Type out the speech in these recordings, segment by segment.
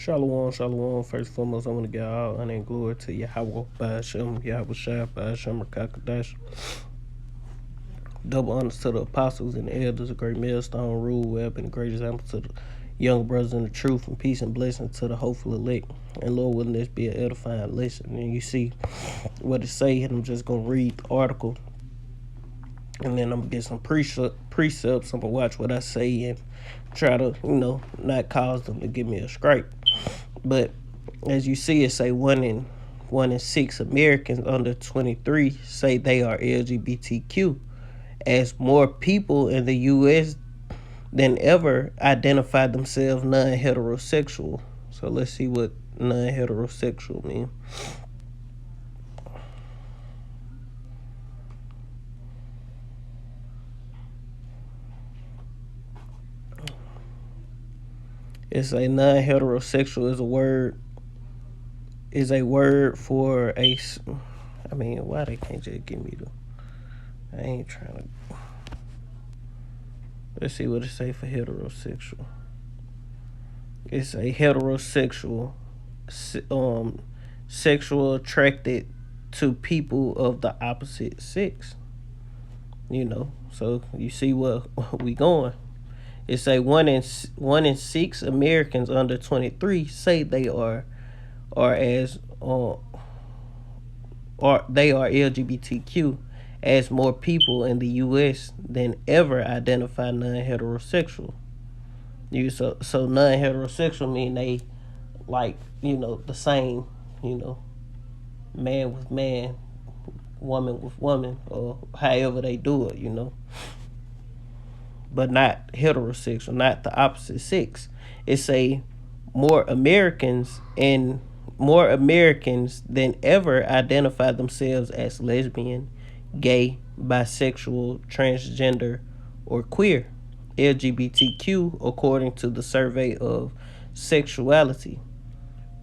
Shalom, shalom. First and foremost, I want to give all honor and glory to Yahweh, Ba'ashem, Yahweh Shai, Ba'ashem, Rakakadash. Double honors to the apostles and the elders, a great millstone, rule, web, and a great example to the young brothers in the truth, and peace and blessing to the hopeful elect. And Lord, willing this be an edifying lesson. And you see what it say, and I'm just going to read the article, and then I'm going to get some precepts. I'm going to watch what I say and try to, not cause them to give me a scrape. But as you see, it say one in 6 Americans under 23 say they are LGBTQ, as more people in the U.S. than ever identify themselves non-heterosexual. So let's see what non-heterosexual means. It's a non-heterosexual is a word for a. I mean, why they can't just give me the? I ain't trying to. Let's see what it say for heterosexual. It's a heterosexual, sexual attracted to people of the opposite sex. So you see where we going. It's a one in 6 Americans under 23 say they are LGBTQ, as more people in the U.S. than ever identify non-heterosexual. So non-heterosexual mean they like the same, man with man, woman with woman, or however they do it, but not heterosexual, not the opposite sex. It's a more Americans than ever identify themselves as lesbian, gay, bisexual, transgender, or queer, LGBTQ, according to the survey of sexuality,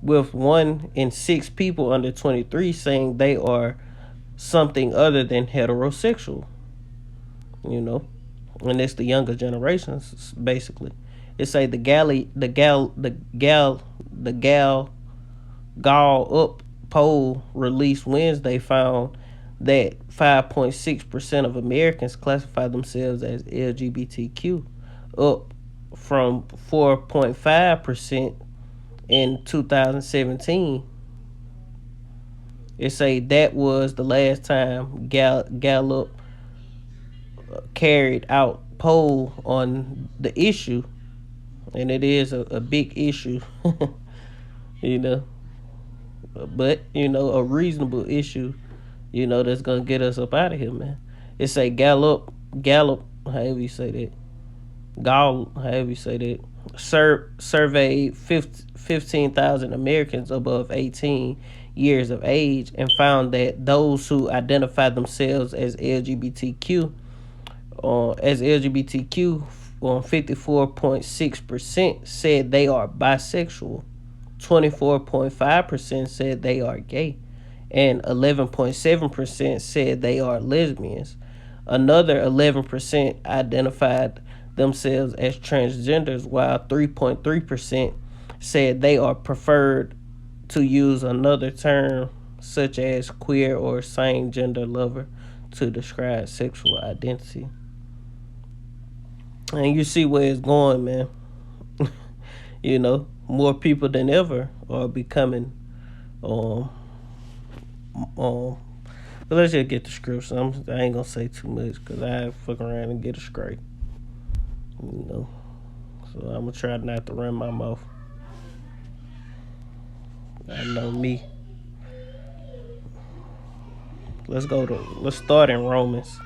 with 1 in 6 people under 23 saying they are something other than heterosexual. And it's the younger generations, basically. It say the Gall Up poll released Wednesday found that 5.6% of Americans classify themselves as LGBTQ, up from 4.5% in 2017. It say that was the last time Gallup carried out poll on the issue, and it is a big issue, but a reasonable issue, that's gonna get us up out of here, man. It say Gallup, however you say that, however you say that, surveyed 15,000 Americans above 18 years of age, and found that those who identify themselves as LGBTQ, 54.6% said they are bisexual, 24.5% said they are gay, and 11.7% said they are lesbians. Another 11% identified themselves as transgenders, while 3.3% said they are preferred to use another term such as queer or same gender lover to describe sexual identity. And you see where it's going, man. More people than ever are becoming but let's just get the scripts. I ain't gonna say too much because I fuck around and get a scrape. So I'm gonna try not to run my mouth. I know me. Let's start in Romans.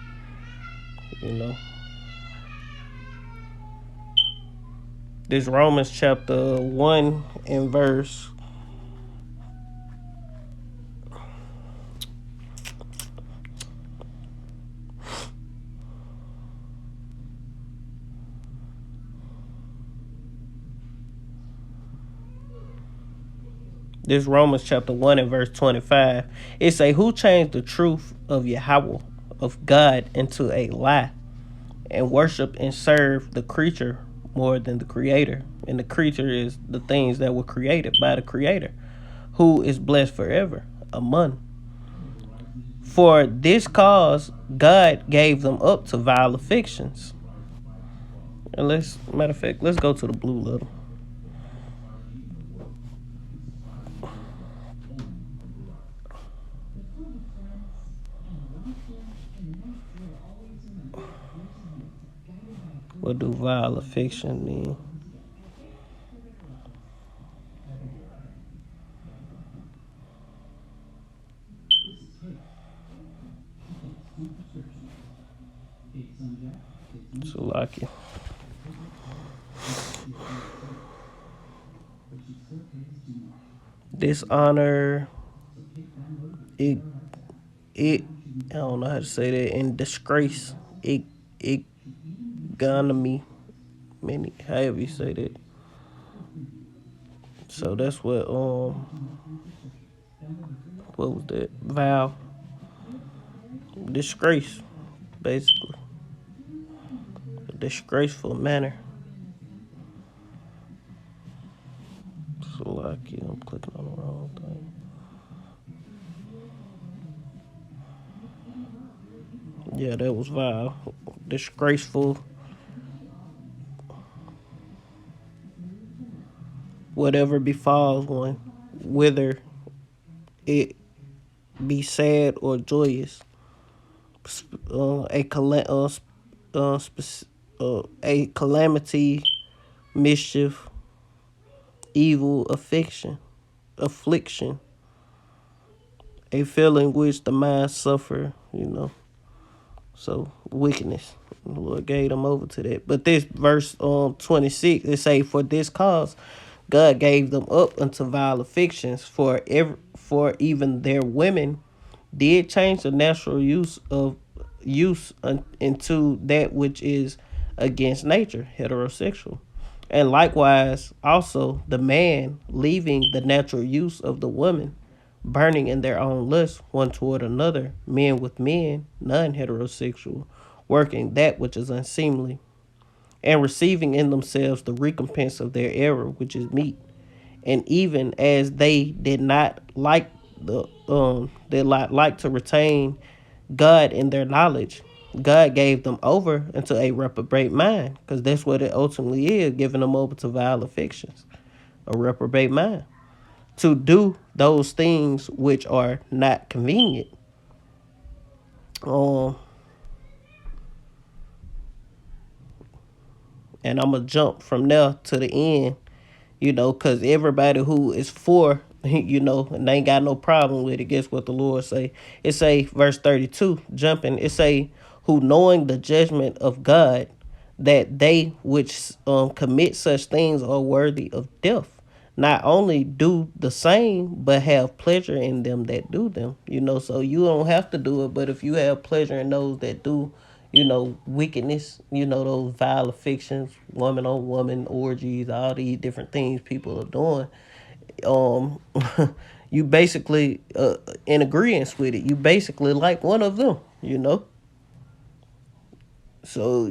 This Romans chapter 1 and verse This Romans chapter 1 and verse 25. It say, who changed the truth of Yahweh, of God, into a lie, and worship and serve the creature more than the creator. And the creature is the things that were created by the creator, who is blessed forever. Amen. For this cause, God gave them up to vile affections. And matter of fact, let's go to the blue letter. What do vile affection mean? So like it. Dishonor, it I don't know how to say that, and disgrace, it gonna me many however you say that. So that's what was that? Vow. Disgrace, basically. A disgraceful manner. So like yeah, I'm clicking on the wrong thing. Yeah, that was vile. Disgraceful. Whatever befalls one, whether it be sad or joyous, a calamity, mischief, evil, affliction, a feeling which the mind suffer, So wickedness. The Lord gave them over to that. But this verse 26, it say, for this cause God gave them up unto vile affections, for even their women did change the natural use into that which is against nature, heterosexual. And likewise also the man, leaving the natural use of the woman, burning in their own lust one toward another, men with men, non-heterosexual, working that which is unseemly, and receiving in themselves the recompense of their error, which is meat. And even as they did not like to retain God in their knowledge, God gave them over into a reprobate mind, because that's what it ultimately is, giving them over to vile affections, a reprobate mind, to do those things which are not convenient. And I'm gonna jump from there to the end, because everybody who is for, and they ain't got no problem with it. Guess what the Lord say? It say, verse 32, jumping, it say, who knowing the judgment of God, that they which commit such things are worthy of death, not only do the same, but have pleasure in them that do them. So you don't have to do it, but if you have pleasure in those that do, wickedness, those vile affections, woman on woman, orgies, all these different things people are doing, you basically in agreement with it. You basically like one of them. So,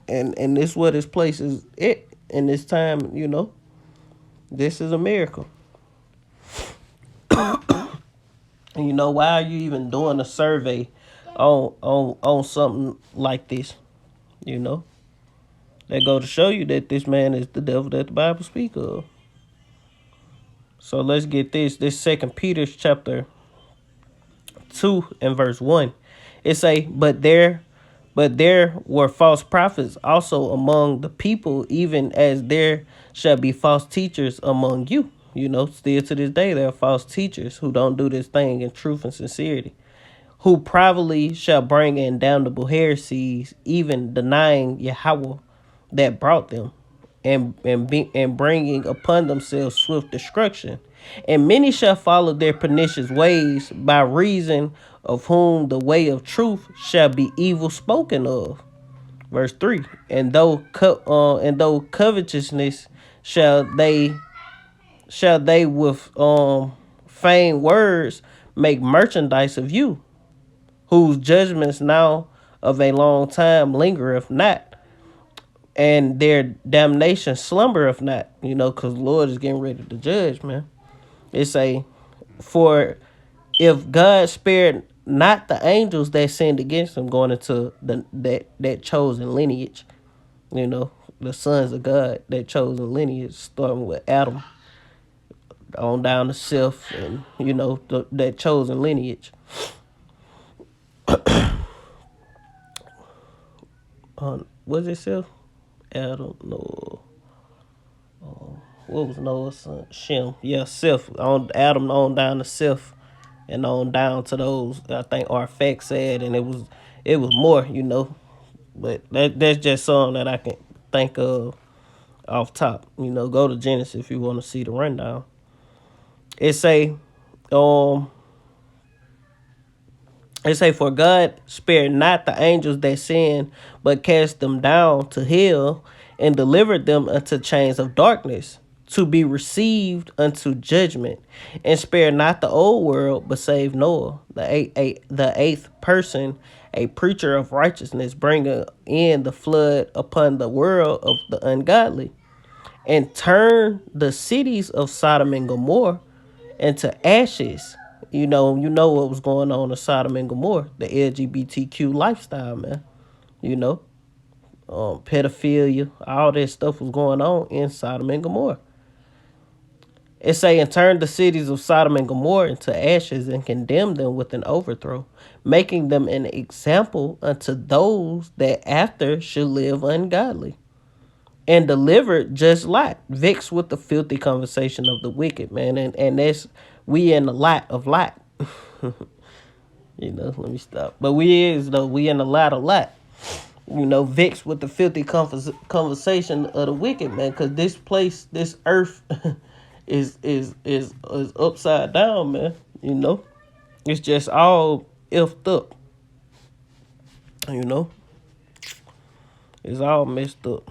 and this what this place is it in this time. This is a miracle. And why are you even doing a survey on something like this? They go to show you that this man is the devil that the Bible speaks of. So let's get this 2 Peter chapter 2 and verse 1. It say, but there were false prophets also among the people, even as there shall be false teachers among you. Still to this day there are false teachers who don't do this thing in truth and sincerity, who privately shall bring in damnable heresies, even denying Yahweh that brought them, and bringing upon themselves swift destruction. And many shall follow their pernicious ways, by reason of whom the way of truth shall be evil spoken of. Verse 3. And though covetousness shall they with feigned words make merchandise of you, whose judgments now of a long time lingereth not, and their damnation slumbereth not, because the Lord is getting ready to judge, man. It say, for if God spared not the angels that sinned against him, going into that chosen lineage, the sons of God, that chosen lineage, starting with Adam on down to Seth, and that chosen lineage. Was it Seth? Adam, no. What was Noah's son? Shem. Yeah, Seth. On Adam on down to Seth, and on down to those. I think Arphax said, and it was more, But that's just something that I can think of off top. Go to Genesis if you want to see the rundown. It say, um, for God spared not the angels that sinned, but cast them down to hell, and delivered them unto chains of darkness, to be received unto judgment, and spared not the old world, but saved Noah, the eighth person, a preacher of righteousness, bringing in the flood upon the world of the ungodly, and turned the cities of Sodom and Gomorrah into ashes. What was going on in Sodom and Gomorrah, the LGBTQ lifestyle, man. Pedophilia, all that stuff was going on in Sodom and Gomorrah. It say, and turned the cities of Sodom and Gomorrah into ashes, and condemned them with an overthrow, making them an example unto those that after should live ungodly, and delivered just Lot, vexed with the filthy conversation of the wicked, man. And that's, we in the lot of Lot. Let me stop. But we in the lot of Lot. Vexed with the filthy conversation of the wicked, man. Because this place, this earth, is upside down, man. It's just all effed up. It's all messed up.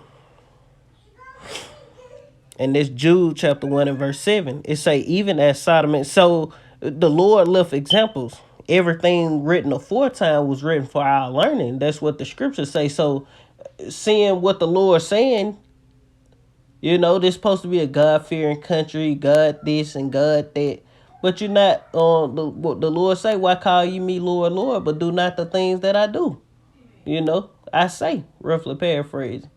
And this Jude chapter 1 and verse 7, it say, even as Sodom. And so the Lord left examples. Everything written aforetime was written for our learning. That's what the scriptures say. So seeing what the Lord's saying, this supposed to be a God-fearing country, God this and God that. But you're not, the Lord say, why call you me Lord, Lord, but do not the things that I do? I say, roughly paraphrasing.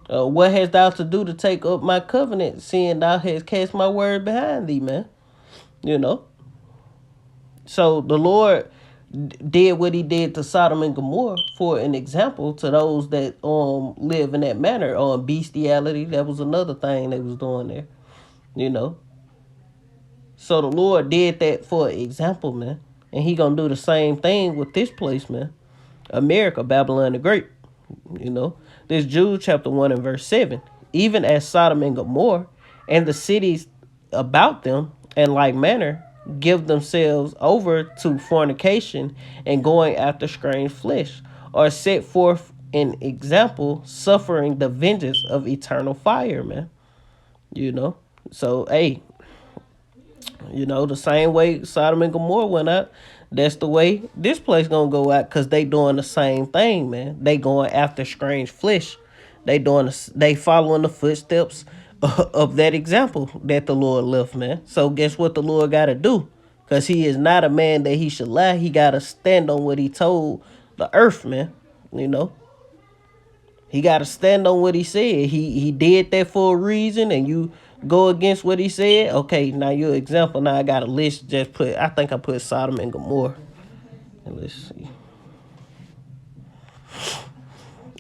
What hast thou to do to take up my covenant, seeing thou hast cast my word behind thee, man? So the Lord did what he did to Sodom and Gomorrah for an example to those that live in that manner. Bestiality, that was another thing they was doing there. So the Lord did that for an example, man. And he gonna do the same thing with this place, man. America, Babylon the Great. This Jude chapter 1 and verse 7. Even as Sodom and Gomorrah and the cities about them, in like manner, give themselves over to fornication and going after strange flesh, are set forth an example, suffering the vengeance of eternal fire, man. So, hey, the same way Sodom and Gomorrah went out, that's the way this place gonna go out, because they doing the same thing, man. They going after strange flesh. They following the footsteps of that example that the Lord left, man. So guess what the Lord got to do? Because he is not a man that he should lie. He got to stand on what he told the earth, man. He got to stand on what he said. He did that for a reason, and you go against what he said. Okay, now your example. Now I got a list. I think I put Sodom and Gomorrah. And let's see.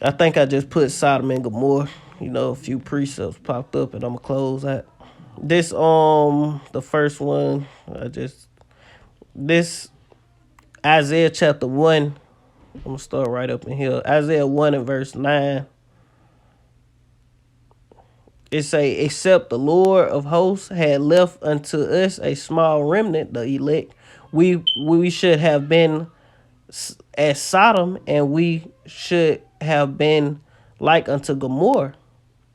I think I just put Sodom and Gomorrah. A few precepts popped up, and I'm gonna close out. This the first one. This Isaiah chapter 1. I'm gonna start right up in here. Isaiah 1 and verse 9. It say, except the Lord of hosts had left unto us a small remnant, the elect, we should have been as Sodom, and we should have been like unto Gomorrah.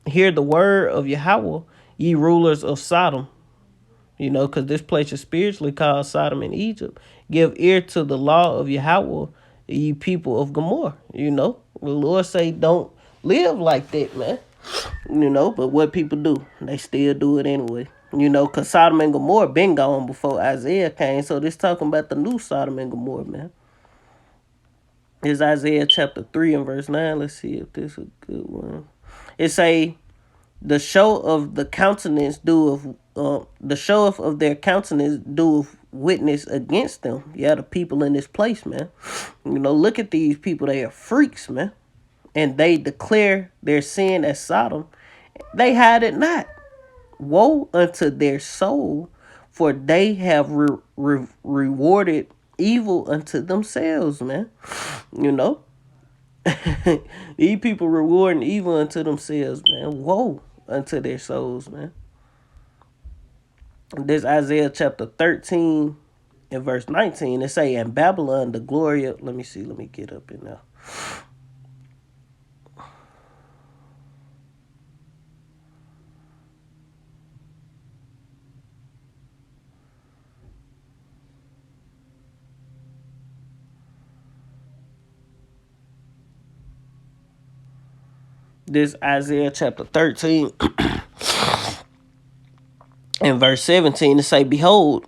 Hear the word of Yahweh, ye rulers of Sodom. Because this place is spiritually called Sodom and Egypt. Give ear to the law of Yahweh, ye people of Gomorrah. The Lord say, don't live like that, man. But what people do, they still do it anyway. Cause Sodom and Gomorrah been gone before Isaiah came. So this talking about the new Sodom and Gomorrah, man. It's Isaiah chapter 3 and verse 9. Let's see if this is a good one. It say, the show of the countenance do the show of their countenance do witness against them. Yeah, the people in this place, man. Look at these people. They are freaks, man. And they declare their sin as Sodom. They hide it not. Woe unto their soul, for they have rewarded evil unto themselves, man. You know, these people rewarding evil unto themselves, man. Woe unto their souls, man. This Isaiah chapter 13 and verse 19. It say, in Babylon, the glory of, let me get up in there. This Isaiah chapter 13 and verse 17, to say, behold,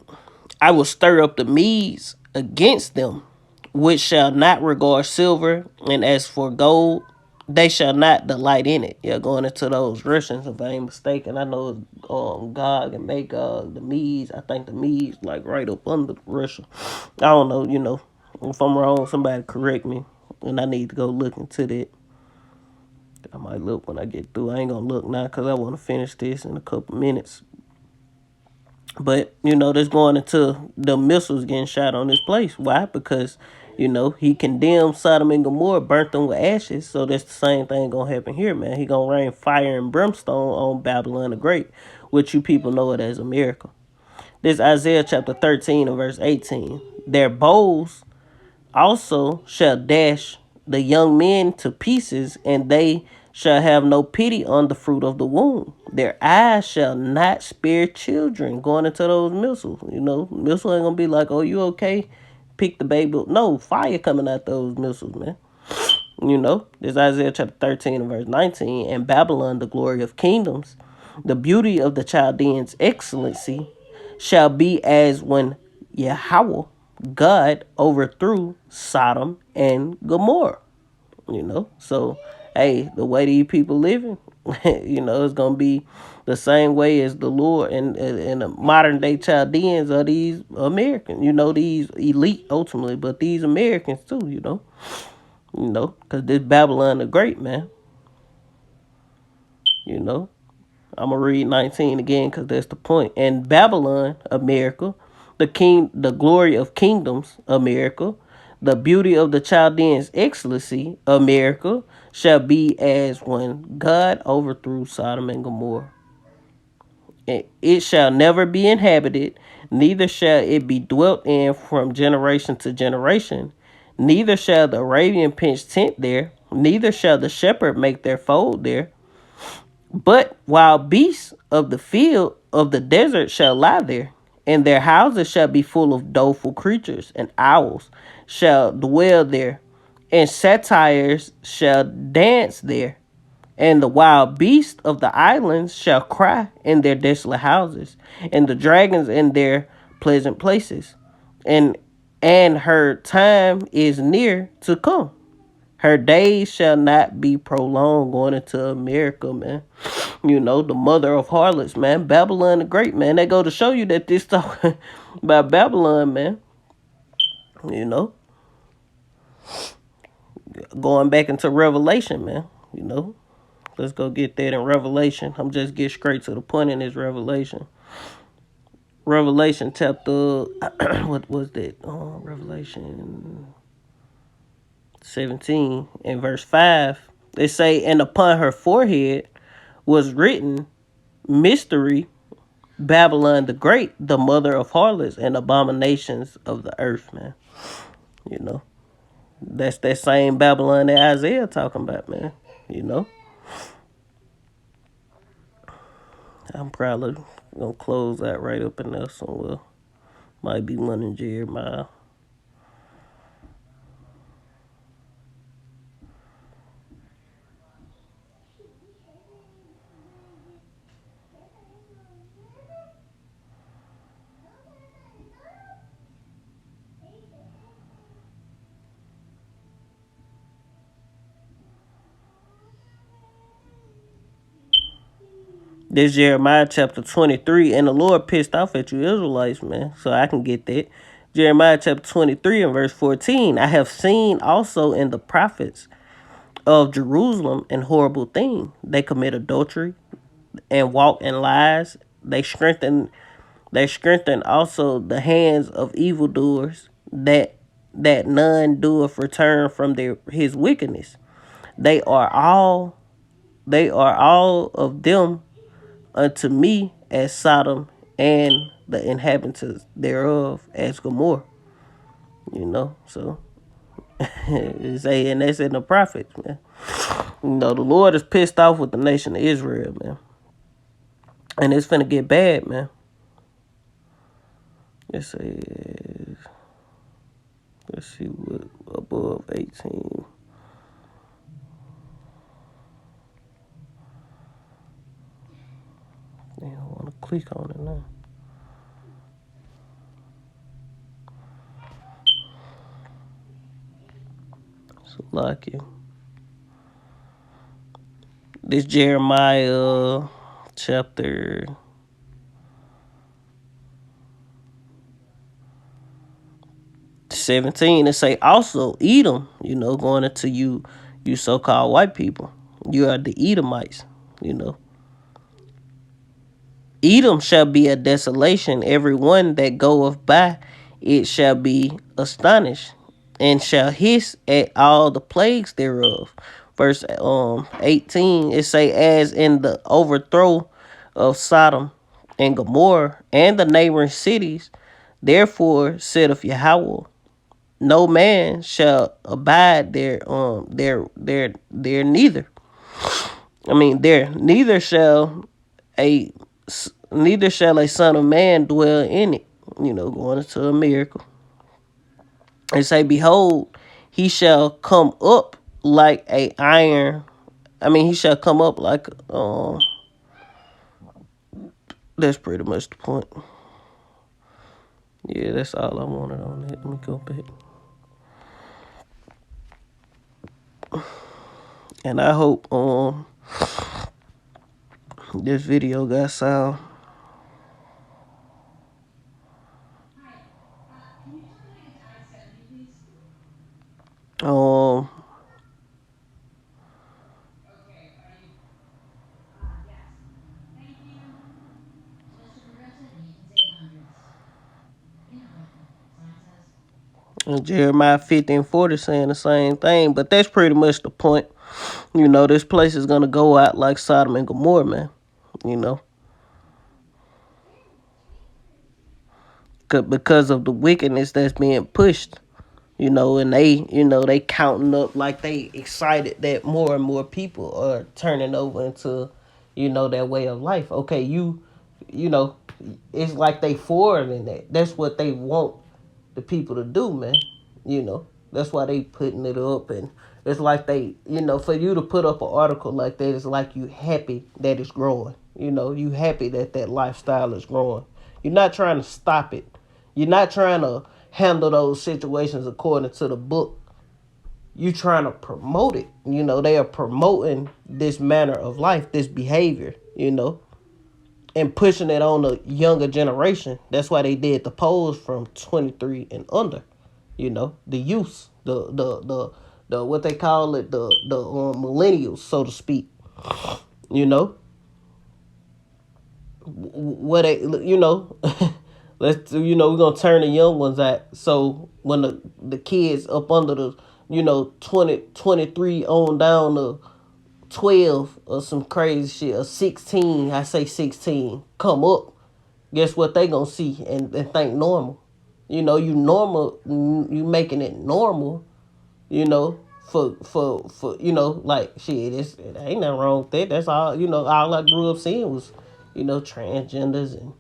I will stir up the Medes against them, which shall not regard silver, and as for gold, they shall not delight in it. Yeah, going into those Russians, if I ain't mistaken. I know Gog and Magog, the Medes. I think the Medes like right up under Russia. I don't know, if I'm wrong, somebody correct me, and I need to go look into that. I might look when I get through. I ain't gonna look now because I want to finish this in a couple minutes. But, that's going into the missiles getting shot on this place. Why? Because, he condemned Sodom and Gomorrah, burnt them with ashes. So that's the same thing going to happen here, man. He going to rain fire and brimstone on Babylon the Great, which you people know it as a miracle. This Isaiah chapter 13 and verse 18. Their bows also shall dash the young men to pieces, and they shall have no pity on the fruit of the womb. Their eyes shall not spare children. Going into those missiles, missile ain't gonna be like, oh, you okay? Pick the baby up. No, fire coming out those missiles, man. This Isaiah chapter 13 and verse 19. And Babylon, the glory of kingdoms, the beauty of the Chaldeans' excellency, shall be as when Yahweh, God, overthrew Sodom and Gomorrah. So, hey, the way these people living, it's gonna be the same way as the Lord and the modern day Chaldeans are these Americans. These elite ultimately, but these Americans too. Because this Babylon the Great, man. I'm gonna read 19 again because that's the point. And Babylon, America, the glory of kingdoms, America, the beauty of the Chaldeans' excellency, America, shall be as when God overthrew Sodom and Gomorrah. It shall never be inhabited, neither shall it be dwelt in from generation to generation. Neither shall the Arabian pitch tent there, neither shall the shepherd make their fold there. But wild beasts of the field of the desert shall lie there, and their houses shall be full of doleful creatures, and owls shall dwell there, and satyrs shall dance there, and the wild beasts of the islands shall cry in their desolate houses, and the dragons in their pleasant places. And her time is near to come. Her days shall not be prolonged. Going into America, man. The mother of harlots, man. Babylon the Great, man. They go to show you that this talking about Babylon, man. Going back into Revelation, man. Let's go get that in Revelation. I'm just get straight to the point in this Revelation. Revelation chapter, what was that? Revelation 17 and verse 5. They say, and upon her forehead was written, mystery, Babylon the Great, the mother of harlots and abominations of the earth, man. That's that same Babylon that Isaiah talking about, man. I'm probably gonna close that right up in there somewhere. Might be one in Jeremiah. This Jeremiah chapter 23, and the Lord pissed off at you Israelites, man, so I can get that. Jeremiah chapter 23 and verse 14, I have seen also in the prophets of Jerusalem an horrible thing. They commit adultery and walk in lies. They strengthen also the hands of evildoers, that none doeth return from his wickedness. They are all of them unto me as Sodom, and the inhabitants thereof as Gomorrah. So and that's in the prophets, man. The Lord is pissed off with the nation of Israel, man. And it's finna get bad, man. Let's see what above 18. I don't want to click on it now. So like you. This Jeremiah chapter 17, it say also Edom, going into you so-called white people. You are the Edomites, Edom shall be a desolation, every one that goeth by it shall be astonished, and shall hiss at all the plagues thereof. Verse 18, it say, as in the overthrow of Sodom and Gomorrah and the neighboring cities, therefore saith Yahweh, no man shall abide there neither. Neither shall a son of man dwell in it. Going into a miracle. And say, behold, he shall come up like a iron. He shall come up like that's pretty much the point. Yeah, that's all I wanted on it. Let me go back. And I hope this video got sound. And Jeremiah 50 and 40 saying the same thing, but that's pretty much the point. This place is gonna go out like Sodom and Gomorrah, man. Because of the wickedness that's being pushed. And they counting up like they excited that more and more people are turning over into, their way of life. Okay, it's like they forward in that. That's what they want the people to do, man. That's why they putting it up, and it's like they, for you to put up an article like that, it's like you happy that it's growing. You happy that lifestyle is growing. You're not trying to stop it. You're not trying to handle those situations according to the book. You trying to promote it. They are promoting this manner of life, this behavior, and pushing it on the younger generation. That's why they did the polls from 23 and under. The youth, the what they call it, the millennials, so to speak. What they, let's we're gonna turn the young ones out. So when the kids up under the 23 on down to 12 or some crazy shit, or 16, I say 16, come up, guess what they gonna see and think normal. You normal, you making it normal, for like shit, it ain't nothing wrong with that. That's all, all I grew up seeing was, transgenders and,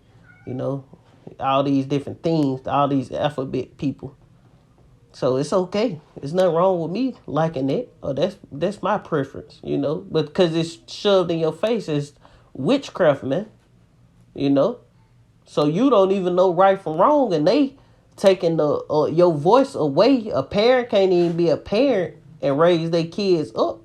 all these different things, all these alphabet people. So it's okay. There's nothing wrong with me liking it. Or that's my preference, But because it's shoved in your face as witchcraft, man. So you don't even know right from wrong, and they taking the your voice away. A parent can't even be a parent and raise their kids up.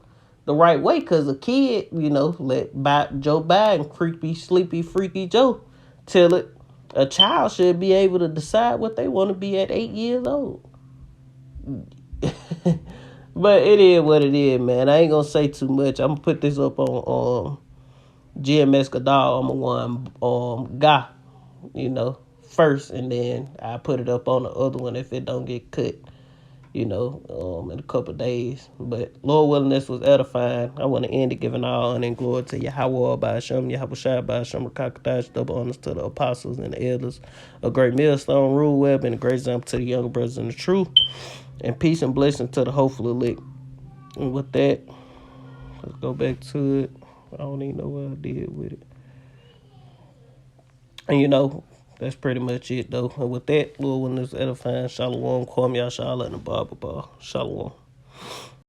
the right way, because a kid, let Joe Biden, creepy, sleepy, freaky Joe, tell it. A child should be able to decide what they want to be at 8 years old. But it is what it is, man. I ain't gonna say too much. I'm gonna put this up on GMS Godal. I'm a one guy, first, and then I put it up on the other one if it don't get cut, in a couple of days. But Lord willing, this was edifying. I want to end it giving all honor and glory to Yahweh by Hashem, Yahweh Shai by Hashem, Rakakadash, double honors to the apostles and the elders, a great millstone, rule web, and a great example to the younger brothers in the truth, and peace and blessing to the hopeful elect. And with that, let's go back to it. I don't even know what I did with it. And that's pretty much it, though. And with that, Lord, when this edifying, Shalom, Kwam Yashala, and the Bible Ball. Shalom.